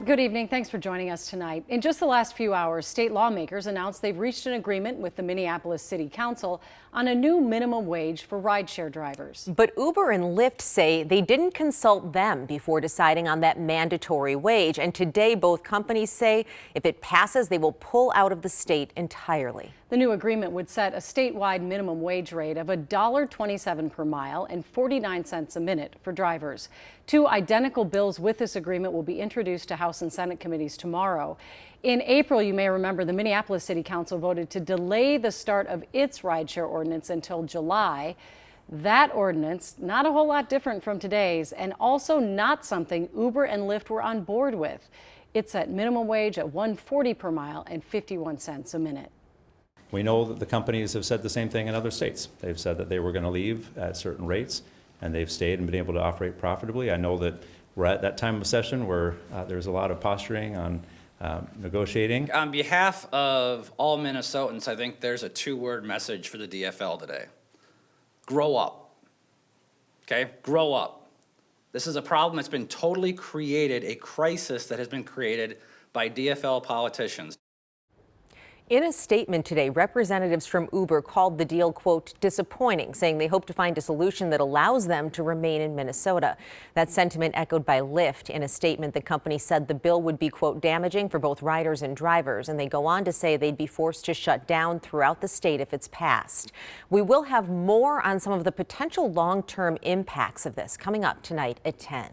Good evening. Thanks for joining us tonight. In just the last few hours, state lawmakers announced they've reached an agreement with the Minneapolis City Council on a new minimum wage for rideshare drivers. But Uber and Lyft say they didn't consult them before deciding on that mandatory wage. And today, both companies say if it passes, they will pull out of the state entirely. The new agreement would set a statewide minimum wage rate of $1.27 per mile and 49 cents a minute for drivers. Two identical bills with this agreement will be introduced to House and Senate committees tomorrow. In April, you may remember the Minneapolis City Council voted to delay the start of its rideshare ordinance until July. That ordinance, not a whole lot different from today's, and also not something Uber and Lyft were on board with. It set minimum wage at $1.40 per mile and 51 cents a minute. We know that the companies have said the same thing in other states. They've said that they were going to leave at certain rates, and they've stayed and been able to operate profitably. I know that we're at that time of session where there's a lot of posturing on negotiating. On behalf of all Minnesotans, I think there's a two-word message for the DFL today. Grow up. Okay? Grow up. This is a problem that's been totally created, a crisis that has been created by DFL politicians. In a statement today, representatives from Uber called the deal, quote, disappointing, saying they hope to find a solution that allows them to remain in Minnesota. That sentiment echoed by Lyft. In a statement, the company said the bill would be, quote, damaging for both riders and drivers. And they go on to say they'd be forced to shut down throughout the state if it's passed. We will have more on some of the potential long-term impacts of this coming up tonight at 10.